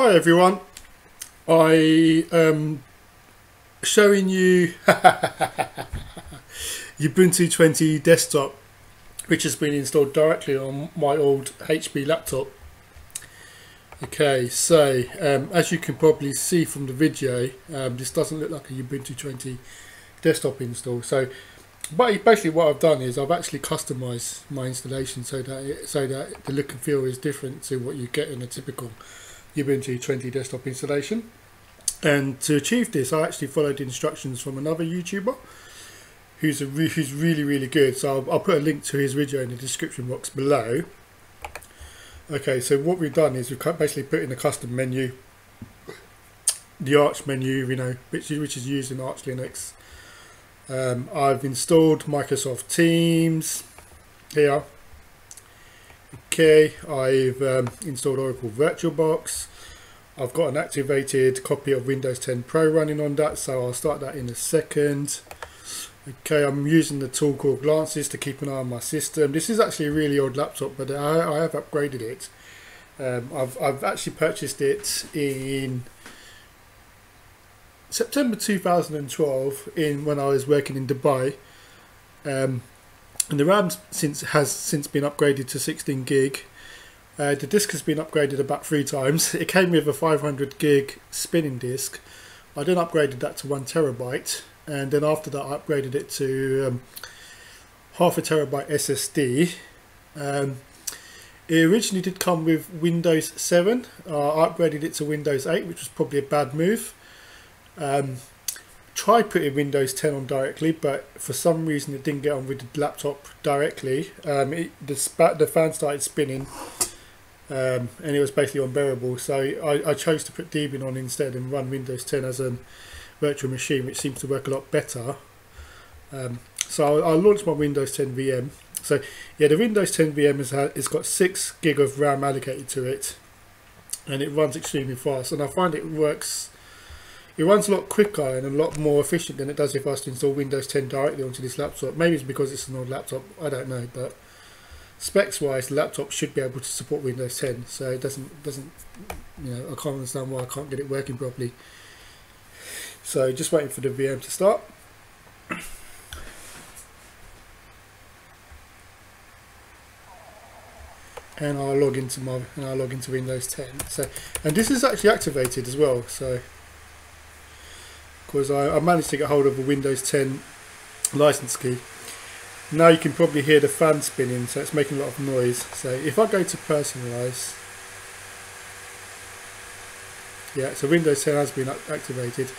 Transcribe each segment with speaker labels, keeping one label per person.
Speaker 1: Hi everyone, I am showing you Ubuntu 20 desktop, which has been installed directly on my old HP laptop. Okay, so as you can probably see from the video, this doesn't look like a Ubuntu 20 desktop install. So basically what I've done is I've actually customized my installation so that the look and feel is different to what you get in a typical Ubuntu 20 desktop installation. And to achieve this, I actually followed the instructions from another YouTuber who's really good. So I'll put a link to his video in the description box below. Okay, so what we've done is we've basically put in a custom menu, the Arch menu, which is used in Arch Linux. I've installed Microsoft Teams here. Okay, I've installed Oracle VirtualBox. I've got an activated copy of Windows 10 Pro running on that, so I'll start that in a second. Okay, I'm using the tool called Glances to keep an eye on my system. This is actually a really old laptop, but I have upgraded it. I've actually purchased it in September 2012 when I was working in Dubai. And the RAM has since been upgraded to 16 gig. The disk has been upgraded about 3 times. It came with a 500 gig spinning disk. I then upgraded that to 1 terabyte, and then after that I upgraded it to half a terabyte SSD. It originally did come with Windows 7. I upgraded it to Windows 8, which was probably a bad move. Tried putting Windows 10 on directly, but for some reason it didn't get on with the laptop directly. The fan started spinning, and it was basically unbearable. So I chose to put Debian on instead and run Windows 10 as a virtual machine, which seems to work a lot better. So I launched my Windows 10 VM. So yeah, the Windows 10 VM has got 6 gig of RAM allocated to it, and it runs extremely fast. And I find it runs a lot quicker and a lot more efficient than it does if I was to install Windows 10 directly onto this laptop. Maybe it's because it's an old laptop, I don't know, but specs wise the laptop should be able to support Windows 10, so it doesn't I can't understand why I can't get it working properly. So just waiting for the VM to start. And I'll log into Windows 10. And this is actually activated as well, so because I managed to get hold of a Windows 10 license key. Now you can probably hear the fan spinning, so it's making a lot of noise. So if I go to personalize, yeah, so Windows 10 has been activated.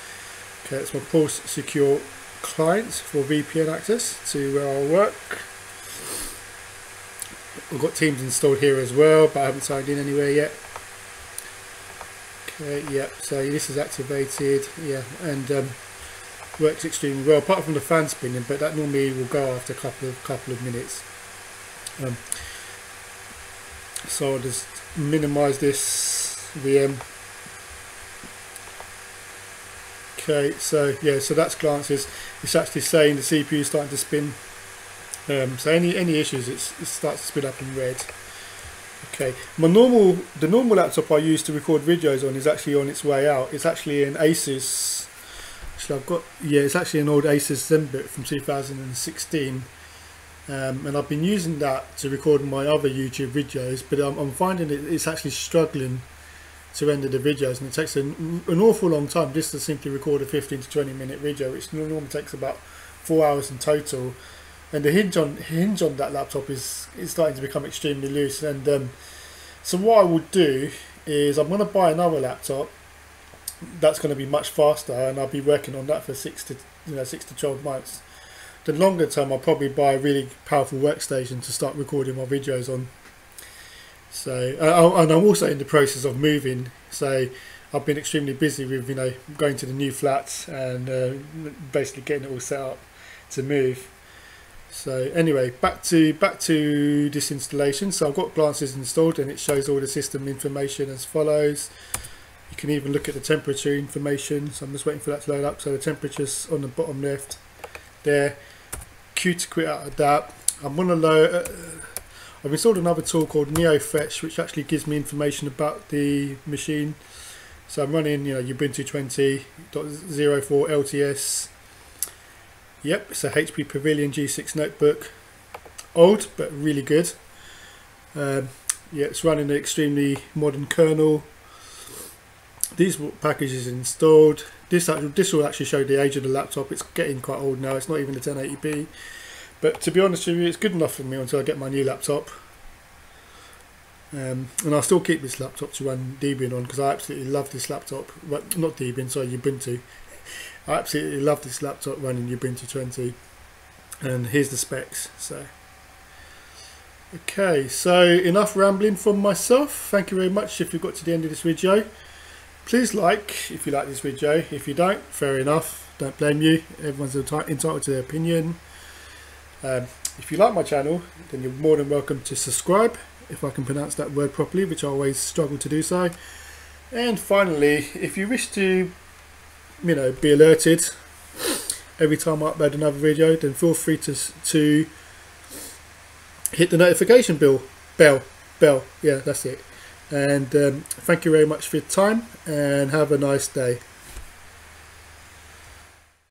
Speaker 1: Okay, it's my Pulse Secure client for VPN access to where I work. I've got Teams installed here as well, but I haven't signed in anywhere yet. Yeah, so this is activated, yeah, and works extremely well, apart from the fan spinning, but that normally will go after a couple of minutes. So I'll just minimize this VM. Okay, so yeah, so that's Glances. It's actually saying the CPU is starting to spin. So any issues, it starts to spin up in red. Okay, the normal laptop I use to record videos on is actually on its way out. It's actually an Asus. Actually, it's actually an old Asus ZenBook from 2016, and I've been using that to record my other YouTube videos. But I'm finding it's actually struggling to render the videos, and it takes an awful long time just to simply record a 15 to 20 minute video, which normally takes about 4 hours in total. And the hinge on that laptop is starting to become extremely loose. And so what I would do is I'm going to buy another laptop that's going to be much faster, and I'll be working on that for 6 to 12 months. The longer term, I'll probably buy a really powerful workstation to start recording my videos on. So and I'm also in the process of moving. So I've been extremely busy with going to the new flats and basically getting it all set up to move. So anyway, back to this installation. So I've got Glances installed, and it shows all the system information as follows. You can even look at the temperature information. So I'm just waiting for that to load up. So the temperature's on the bottom left there. Q to quit out of that. I'm going to load. I've installed another tool called NeoFetch, which actually gives me information about the machine. So I'm running, Ubuntu 20.04 LTS. Yep, it's a HP Pavilion G6 notebook. Old, but really good. Yeah, it's running an extremely modern kernel. These packages installed. This will actually show the age of the laptop. It's getting quite old now. It's not even a 1080p. But to be honest with you, it's good enough for me until I get my new laptop. And I'll still keep this laptop to run Debian on because I absolutely love this laptop. Well, not Debian, sorry, Ubuntu. I absolutely love this laptop running Ubuntu 20. And here's the specs. So, okay, so enough rambling from myself. Thank you very much if you've got to the end of this video. Please like if you like this video. If you don't, fair enough. Don't blame you. Everyone's entitled to their opinion. If you like my channel, then you're more than welcome to subscribe, if I can pronounce that word properly, which I always struggle to do so. And finally, if you wish to, be alerted every time I upload another video, then feel free to hit the notification bell. Yeah, that's it. And thank you very much for your time, and have a nice day.